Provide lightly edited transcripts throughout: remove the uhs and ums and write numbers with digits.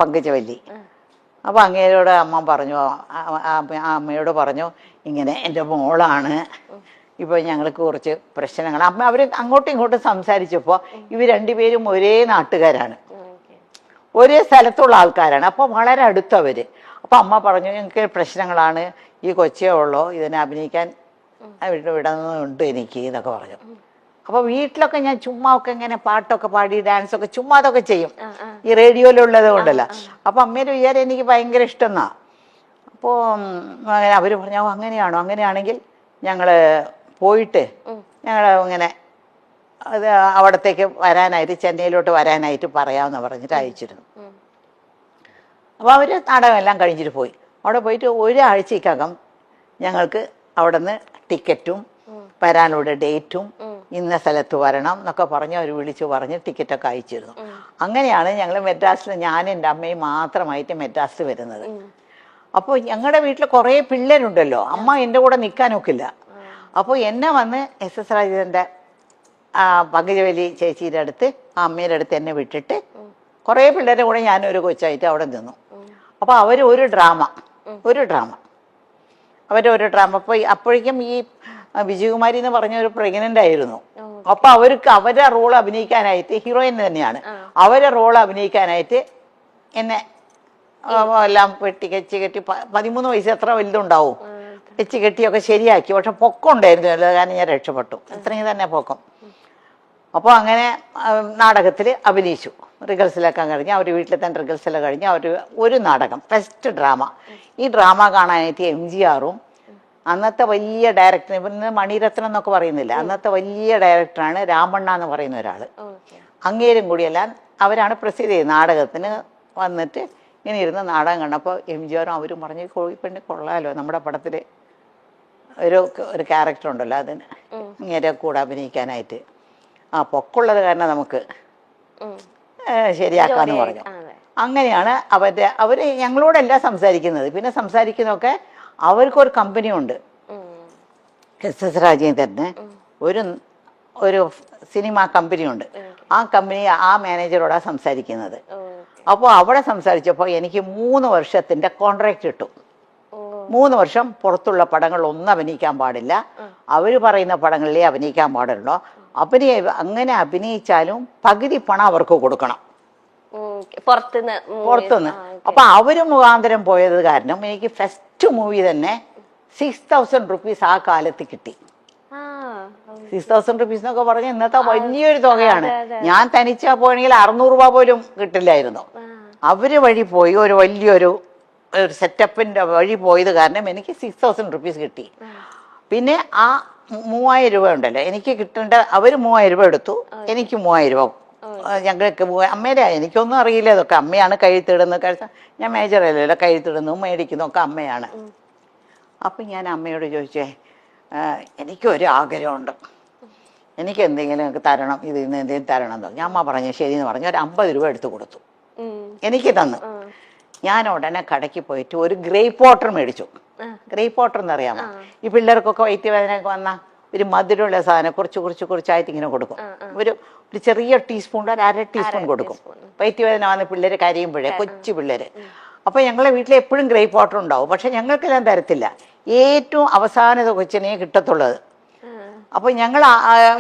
പങ്കജവല്ലി. അപ്പോൾ അങ്ങേരോട് അമ്മ പറഞ്ഞു, അമ്മയോട് പറഞ്ഞു, ഇങ്ങനെ എൻ്റെ മോളാണ്, ഇപ്പോൾ ഞങ്ങൾക്ക് കുറച്ച് പ്രശ്നങ്ങൾ. അമ്മ അവർ അങ്ങോട്ടും ഇങ്ങോട്ടും സംസാരിച്ചപ്പോൾ ഇവർ രണ്ടുപേരും ഒരേ നാട്ടുകാരാണ്, ഒരേ സ്ഥലത്തുള്ള ആൾക്കാരാണ്. അപ്പോൾ വളരെ അടുത്തവർ. അപ്പോൾ അമ്മ പറഞ്ഞു, ഞങ്ങൾക്ക് പ്രശ്നങ്ങളാണ്, ഈ കൊച്ചേ ഉള്ളോ, ഇതിനെ അഭിനയിക്കാൻ വിടുന്നുണ്ട് എനിക്ക് എന്നൊക്കെ പറഞ്ഞു. അപ്പോൾ വീട്ടിലൊക്കെ ഞാൻ ചുമ്മാ ഒക്കെ ഇങ്ങനെ പാട്ടൊക്കെ പാടി ഡാൻസൊക്കെ ചുമ്മാ അതൊക്കെ ചെയ്യും, ഈ റേഡിയോയിലുള്ളത് കൊണ്ടല്ല. അപ്പോൾ അമ്മേൻ്റെ വിചാരം എനിക്ക് ഭയങ്കര ഇഷ്ടമെന്നാ. അപ്പോൾ അവർ പറഞ്ഞു, അങ്ങനെയാണോ, അങ്ങനെയാണെങ്കിൽ ഞങ്ങൾ പോയിട്ട് ഞങ്ങൾ ഇങ്ങനെ അത് അവിടത്തേക്ക് വരാനായിട്ട്, ചെന്നൈയിലോട്ട് വരാനായിട്ട് പറയാമെന്ന് പറഞ്ഞിട്ട് അയച്ചിരുന്നു. അപ്പോൾ അവർ നാടകമെല്ലാം കഴിഞ്ഞിട്ട് പോയി. അവിടെ പോയിട്ട് ഒരാഴ്ചക്കകം ഞങ്ങൾക്ക് അവിടെ നിന്ന് ടിക്കറ്റും വരാനുള്ള ഡേറ്റും ഇന്ന സ്ഥലത്ത് വരണം എന്നൊക്കെ പറഞ്ഞ് അവർ വിളിച്ചു പറഞ്ഞ് ടിക്കറ്റൊക്കെ അയച്ചിരുന്നു. അങ്ങനെയാണ് ഞങ്ങൾ മെഡ്രാസിൽ, ഞാനും എൻ്റെ അമ്മയും മാത്രമായിട്ട് മെഡ്രാസിൽ വരുന്നത്. അപ്പോൾ ഞങ്ങളുടെ വീട്ടിൽ കുറേ പിള്ളേരുണ്ടല്ലോ, അമ്മ എൻ്റെ കൂടെ നിൽക്കാനൊക്കില്ല. അപ്പോൾ എന്നെ വന്ന് SS രാജേന്ദ്രൻ്റെ പങ്കജവല്ലി ചേച്ചിയുടെ അടുത്ത്, ആ അമ്മയുടെ അടുത്ത് എന്നെ വിട്ടിട്ട് കുറേ പിള്ളേരുടെ കൂടെ ഞാനൊരു കൊച്ചായിട്ട് അവിടെ നിന്നു. അപ്പോൾ അവർ ഒരു ഡ്രാമ അവരൊരു ഡ്രാമ. അപ്പോൾ അപ്പോഴേക്കും ഈ വിജയകുമാരി എന്ന് പറഞ്ഞ ഒരു പ്രഗ്നൻ്റ് ആയിരുന്നു. അപ്പോൾ അവർക്ക് അവരുടെ റോൾ അഭിനയിക്കാനായിട്ട്, ഹീറോയിൻ തന്നെയാണ്, അവരുടെ റോൾ അഭിനയിക്കാനായിട്ട് എന്നെ എല്ലാം വെച്ച് കെട്ടി 13 വയസ്സ് എത്ര വലുതുണ്ടാവും, വെച്ച് കെട്ടിയൊക്കെ ശരിയാക്കി. പക്ഷെ പൊക്കം ഉണ്ടായിരുന്നു, കാരണം ഞാൻ രക്ഷപ്പെട്ടു, ഇത്രയും തന്നെ പൊക്കം. അപ്പോൾ അങ്ങനെ നാടകത്തിൽ അഭിനയിച്ചു. റിഹേഴ്സലൊക്കെ കഴിഞ്ഞ് അവർ വീട്ടിൽ തന്നെ റിഹേഴ്സൽ കഴിഞ്ഞ് അവർ ഒരു നാടകം, ഫസ്റ്റ് ഡ്രാമ. ഈ ഡ്രാമ കാണാനായിട്ട് MGRും അന്നത്തെ വലിയ ഡയറക്ടർ, ഇന്ന് മണിരത്നം എന്നൊക്കെ പറയുന്നില്ല, അന്നത്തെ വലിയ ഡയറക്ടറാണ് രാമണ്ണ എന്ന് പറയുന്ന ഒരാൾ, അങ്ങേരും കൂടിയെല്ലാം അവരാണ് പ്രസിദ്ധ ചെയ്ത് നാടകത്തിന് വന്നിട്ട് ഇങ്ങനെ ഇരുന്ന് നാടകം കണ്ടപ്പോൾ MGRും അവരും പറഞ്ഞു, കോഴിപ്പെണ്ണി കൊള്ളാമല്ലോ, നമ്മുടെ പടത്തിൽ ഒരു ക്യാരക്ടർ ഉണ്ടല്ലോ, അതിന് ഇങ്ങനെ കൂടെ അഭിനയിക്കാനായിട്ട് പൊക്കമുള്ളത് കാരണം നമുക്ക് ശരിയാക്കാന്ന് പറഞ്ഞു. അങ്ങനെയാണ് അവർ ഞങ്ങളോടെല്ലാം സംസാരിക്കുന്നത്. പിന്നെ സംസാരിക്കുന്നതൊക്കെ അവർക്കൊരു കമ്പനി ഉണ്ട്, SS രാജേന്ദ്രന് ഒരു സിനിമ കമ്പനി ഉണ്ട്. ആ കമ്പനി ആ മാനേജറോടാണ് സംസാരിക്കുന്നത്. അപ്പോൾ അവിടെ സംസാരിച്ചപ്പോൾ എനിക്ക് 3 വർഷത്തിൻ്റെ കോൺട്രാക്റ്റ് കിട്ടും. 3 വർഷം പുറത്തുള്ള പടങ്ങളിലൊന്നും അഭിനയിക്കാൻ പാടില്ല, അവർ പറയുന്ന പടങ്ങളിലേ അഭിനയിക്കാൻ പാടുള്ളൂ. അങ്ങനെ അഭിനയിച്ചാലും പകുതി പണം അവർക്ക് കൊടുക്കണം പുറത്തുനിന്ന്. അപ്പൊ അവര് മുഖാന്തരം പോയത് കാരണം എനിക്ക് ഫസ്റ്റ് മൂവി തന്നെ 6000 റുപ്പീസ് ആ കാലത്ത് കിട്ടി. 6000 റുപ്പീസ് എന്നൊക്കെ പറഞ്ഞാൽ ഇന്നത്തെ വലിയൊരു തുകയാണ്. ഞാൻ തനിച്ചാ പോയെങ്കിൽ 600 രൂപ പോലും കിട്ടില്ലായിരുന്നു. അവര് വഴി പോയി ഒരു വലിയൊരു സെറ്റപ്പിന്റെ വഴി പോയത് കാരണം എനിക്ക് 6000 റുപ്പീസ് കിട്ടി. പിന്നെ ആ 3000 രൂപ ഉണ്ടല്ലോ എനിക്ക് കിട്ടേണ്ട, അവർ 3000 രൂപ എടുത്തു, എനിക്ക് 3000 രൂപ. ഞങ്ങൾക്ക് അമ്മയുടെ, എനിക്കൊന്നും അറിയില്ല, ഇതൊക്കെ അമ്മയാണ് കഴുത്തിടുന്നത്. ഞാൻ മേജറല്ലല്ലോ, കഴുത്തിടുന്നു മേടിക്കുന്നു ഒക്കെ അമ്മയാണ്. അപ്പം ഞാൻ അമ്മയോട് ചോദിച്ചേ, എനിക്കൊരു ആഗ്രഹമുണ്ട്, എനിക്ക് എന്തെങ്കിലും തരണം, ഇത് ഇന്ന് എന്തെങ്കിലും തരണം എന്ന് പറഞ്ഞു. അമ്മ പറഞ്ഞു ശരിയെന്ന് പറഞ്ഞു. ഒരു 50 രൂപ എടുത്തു കൊടുത്തു, എനിക്ക് തന്നു. ഞാൻ ഉടനെ കടയ്ക്ക് പോയിട്ട് ഒരു ഗ്രേപ്പ് വാട്ടർ മേടിച്ചു. ഗ്രേപ്പ് വാട്ടർ എന്നറിയാമോ, ഈ പിള്ളേർക്കൊക്കെ വയറ്റുവേദനയൊക്കെ വന്നാൽ ഒരു മധുരമുള്ള സാധനം കുറച്ചായിട്ട് ഇങ്ങനെ കൊടുക്കും. ഒരു ചെറിയ ടീസ്പൂൺ, ഒരു 1/2 ടീസ്പൂൺ കൊടുക്കും. വയറ്റുവേദന വന്ന് പിള്ളേർ കരയുമ്പോഴേ, കൊച്ചു പിള്ളേര്. അപ്പോൾ ഞങ്ങളെ വീട്ടിൽ എപ്പോഴും ഗ്രേപ്പ് വാട്ടർ ഉണ്ടാവും, പക്ഷെ ഞങ്ങൾക്കെല്ലാം തരത്തില്ല, ഏറ്റവും അവസാനത്തെ കൊച്ചിനെ കിട്ടത്തുള്ളത്. അപ്പോൾ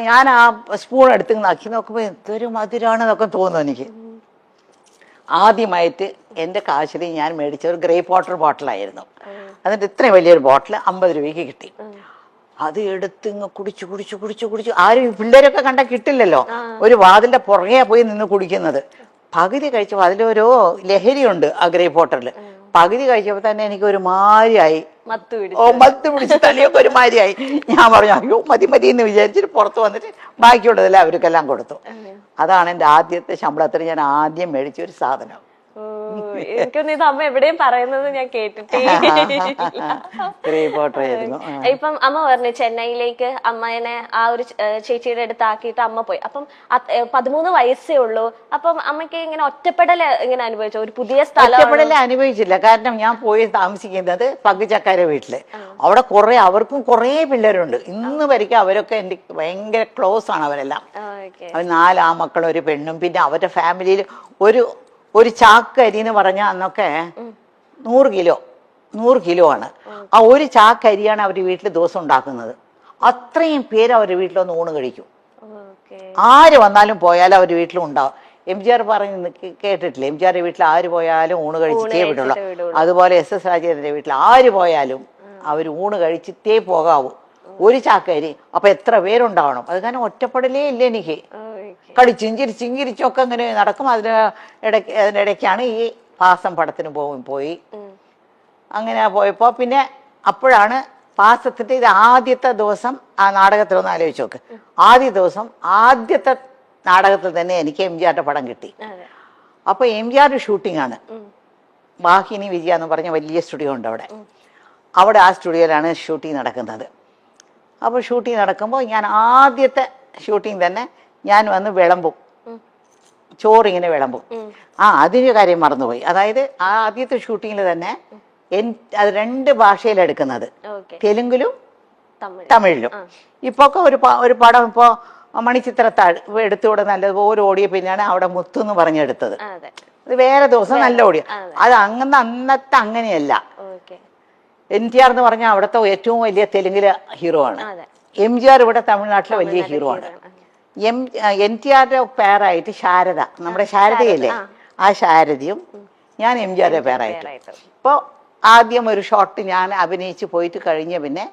ഞാൻ ആ സ്പൂൺ എടുത്ത് നക്കി നോക്കുമ്പോൾ എന്തൊരു മധുരമാണെന്നൊക്കെ തോന്നുന്നു എനിക്ക്. ആദ്യമായിട്ട് എൻ്റെ കാശിൽ ഞാൻ മേടിച്ച ഒരു ഗ്രേപ്പ് വാട്ടർ ബോട്ടിലായിരുന്നു. എന്നിട്ട് ഇത്രയും വലിയൊരു ബോട്ടിൽ 50 രൂപയ്ക്ക് കിട്ടി. അത് എടുത്ത് ഇങ്ങ് കുടിച്ചു. ആരും പിള്ളേരൊക്കെ കണ്ടാൽ കിട്ടില്ലല്ലോ, ഒരു വാതിലിന്റെ പുറകെ പോയി നിന്ന് കുടിക്കുന്നത്. പകുതി കഴിച്ചപ്പോൾ അതിലൊരു ലഹരിയുണ്ട് ആ ഗ്രേപ്പ് വാട്ടറിൽ. പകുതി കഴിച്ചപ്പോൾ തന്നെ എനിക്ക് ഒരു മാരിയായി, മത്ത് പിടിച്ച് തലയൊക്കെ ഒരു മാരിയായി. ഞാൻ പറഞ്ഞു അയ്യോ മതി എന്ന് വിചാരിച്ചിട്ട് പുറത്ത് വന്നിട്ട് ബാക്കിയുള്ളതെല്ലാം അവർക്കെല്ലാം കൊടുത്തു. അതാണ് എൻ്റെ ആദ്യത്തെ ശമ്പളത്തിൽ ഞാൻ ആദ്യം മേടിച്ച ഒരു സാധനം. എനിക്കൊന്നും ഇത് അമ്മ എവിടെയും പറയുന്നത് ഞാൻ കേട്ടിട്ടേ. ഇപ്പം അമ്മ പറഞ്ഞു ചെന്നൈയിലേക്ക് അമ്മേനെ ആ ഒരു ചേച്ചിയുടെ അടുത്ത് ആക്കിയിട്ട് അമ്മ പോയി. അപ്പം 13 വയസ്സേ ഉള്ളൂ. അപ്പം അമ്മയ്ക്ക് ഇങ്ങനെ ഒറ്റപ്പെടല് ഇങ്ങനെ അനുഭവിച്ചോ? ഒരു പുതിയ സ്ഥലം ഒറ്റപ്പെടല് അനുഭവിച്ചില്ല. കാരണം ഞാൻ പോയി താമസിക്കുന്നത് പങ്കുചക്കാര വീട്ടില്. അവിടെ അവർക്കും കുറെ പിള്ളേരുണ്ട്. ഇന്ന് വരയ്ക്കും അവരൊക്കെ എനിക്ക് ഭയങ്കര ക്ലോസ് ആണ് അവരെല്ലാം. അവർ 4 ആൺമക്കളും ഒരു പെണ്ണും. പിന്നെ അവരുടെ ഫാമിലിയിൽ ഒരു ചാക്ക് അരി എന്ന് പറഞ്ഞാൽ അന്നൊക്കെ 100 കിലോ ആണ്. ആ ഒരു ചാക്ക് അരിയാണ് അവർ വീട്ടിൽ ദിവസം ഉണ്ടാക്കുന്നത്. അത്രയും പേര് അവരുടെ വീട്ടിലൊന്ന് ഊണ് കഴിക്കും. ആര് വന്നാലും പോയാലും അവർ വീട്ടിലും ഉണ്ടാവും. MGR പറഞ്ഞ് കേട്ടിട്ടില്ലേ, MGR വീട്ടിൽ ആര് പോയാലും ഊണ് കഴിച്ചിട്ടേ വിടുള്ളൂ. അതുപോലെ SS രാജേന്ദ്രന്റെ വീട്ടിൽ ആര് പോയാലും അവർ ഊണ് കഴിച്ചിട്ടേ പോകാവൂ. ഒരു ചാക്കരി. അപ്പൊ എത്ര പേരുണ്ടാവണം. അത് കാരണം ഒറ്റപ്പെടലേ ഇല്ല എനിക്ക്. കളിച്ചും ചിരിച്ചും ചിരിച്ചൊക്കെ അങ്ങനെ നടക്കും. അതിനിടയ്ക്കാണ് ഈ പാസം പടത്തിന് പോയി. അങ്ങനെ പോയപ്പോ പിന്നെ അപ്പോഴാണ് പാസത്തിന്റെ ഇത് ആദ്യത്തെ ദിവസം ആ നാടകത്തിലൊന്ന് ആലോചിച്ച് നോക്ക്. ആദ്യത്തെ നാടകത്തിൽ തന്നെ എനിക്ക് MGRന്റെ പടം കിട്ടി. അപ്പൊ MGR ഷൂട്ടിംഗ് ആണ്. വാഹിനി വിജയ എന്ന് പറഞ്ഞ വലിയ സ്റ്റുഡിയോ ഉണ്ട് അവിടെ ആ സ്റ്റുഡിയോയിലാണ് ഷൂട്ടിംഗ് നടക്കുന്നത്. അപ്പോൾ ഷൂട്ടിംഗ് നടക്കുമ്പോൾ ഞാൻ ആദ്യത്തെ ഷൂട്ടിംഗ് തന്നെ ഞാൻ വന്ന് വിളമ്പും, ചോറിങ്ങനെ വിളമ്പും. അതിന് കാര്യം മറന്നുപോയി. അതായത് ആ ആദ്യത്തെ ഷൂട്ടിങ്ങിൽ തന്നെ അത് 2 ഭാഷയിലെടുക്കുന്നത്, തെലുങ്കിലും തമിഴിലും. ഇപ്പൊക്കെ ഒരു പടം ഇപ്പോ മണിച്ചിത്രത്താഴ് എടുത്തുകൂടെ നല്ലതുപോലെ ഓടിയ പിന്നെയാണ് അവിടെ മുത്തു എന്ന് പറഞ്ഞെടുത്തത്. അത് വേറെ ദിവസം നല്ല ഓടിയ. അത് അന്നത്തെ അങ്ങനെയല്ല. NTR എന്ന് പറഞ്ഞാൽ അവിടുത്തെ ഏറ്റവും വലിയ തെലുങ്കിലെ ഹീറോ ആണ്. MGR ഇവിടെ തമിഴ്നാട്ടിലെ വലിയ ഹീറോ ആണ്. NTRന്റെ പേരായിട്ട് ശാരദ, നമ്മുടെ ശാരദയല്ലേ, ആ ശാരദയും ഞാൻ MGRന്റെ പേരായിട്ട്. ഇപ്പോൾ ആദ്യം ഒരു ഷോട്ട് ഞാൻ അഭിനയിച്ച് പോയിട്ട് കഴിഞ്ഞ പിന്നെ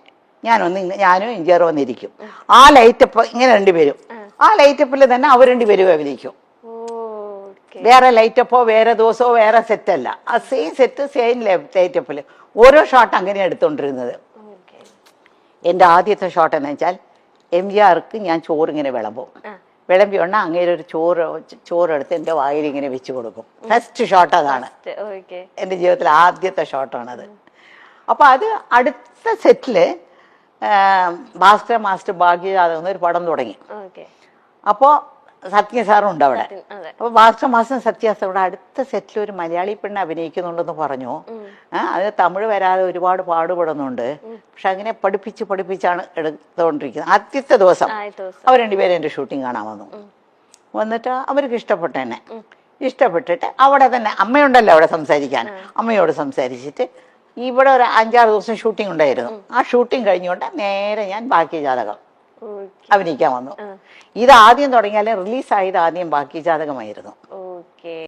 ഞാനും MGR വന്നിരിക്കും. ആ ലൈറ്റപ്പ് ഇങ്ങനെ 2 പേരും ആ ലൈറ്റപ്പിൽ തന്നെ അവർ 2 പേരും അഭിനയിക്കും. വേറെ ലൈറ്റപ്പോ വേറെ ദിവസമോ വേറെ സെറ്റല്ല, ആ സെയിം സെറ്റ് സെയിം ലൈറ്റപ്പിൽ ഓരോ ഷോട്ട് അങ്ങനെയാണ് എടുത്തോണ്ടിരുന്നത്. എൻ്റെ ആദ്യത്തെ ഷോട്ട് എന്ന് വെച്ചാൽ MGRക്ക് ഞാൻ ചോറിങ്ങനെ വിളമ്പി ഉടനെ അങ്ങേരെ ഒരു ചോറെടുത്ത് എൻ്റെ വായിൽ ഇങ്ങനെ വെച്ച് കൊടുക്കും. ഫസ്റ്റ് ഷോട്ട് അതാണ്. എൻ്റെ ജീവിതത്തിലെ ആദ്യത്തെ ഷോട്ടാണത്. അപ്പൊ അത് അടുത്ത സെറ്റില് ഭാസ്കര മാസ്റ്റർ ഭാഗ്യജാതകം ഒരു പടം തുടങ്ങി. അപ്പോ സത്യ സാറും ഉണ്ട് അവിടെ. അപ്പൊ ഭാസ്കര മാസ്റ്റർ സത്യ സാർ അടുത്ത സെറ്റിൽ ഒരു മലയാളി പെണ്ണ് അഭിനയിക്കുന്നുണ്ടെന്ന് പറഞ്ഞു. അത് തമിഴ് വരാതെ ഒരുപാട് പാടുപെടുന്നുണ്ട്. പക്ഷെ അങ്ങനെ പഠിപ്പിച്ചാണ് എടുത്തുകൊണ്ടിരിക്കുന്നത്. ആദ്യത്തെ ദിവസം അവർ 2 പേരും എൻ്റെ ഷൂട്ടിംഗ് കാണാൻ വന്നിട്ട് അവർക്ക് ഇഷ്ടപ്പെട്ടിട്ട് അവിടെ തന്നെ അമ്മയുണ്ടല്ലോ അവിടെ സംസാരിക്കാൻ, അമ്മയോട് സംസാരിച്ചിട്ട് ഇവിടെ ഒരു 5-6 ദിവസം ഷൂട്ടിംഗ് ഉണ്ടായിരുന്നു. ആ ഷൂട്ടിംഗ് കഴിഞ്ഞുകൊണ്ട് നേരെ ഞാൻ ഭാഗ്യജാതകം അഭിനയിക്കാൻ വന്നു. ഇത് ആദ്യം തുടങ്ങിയാലും റിലീസായത് ആദ്യം ഭാഗ്യജാതകമായിരുന്നു.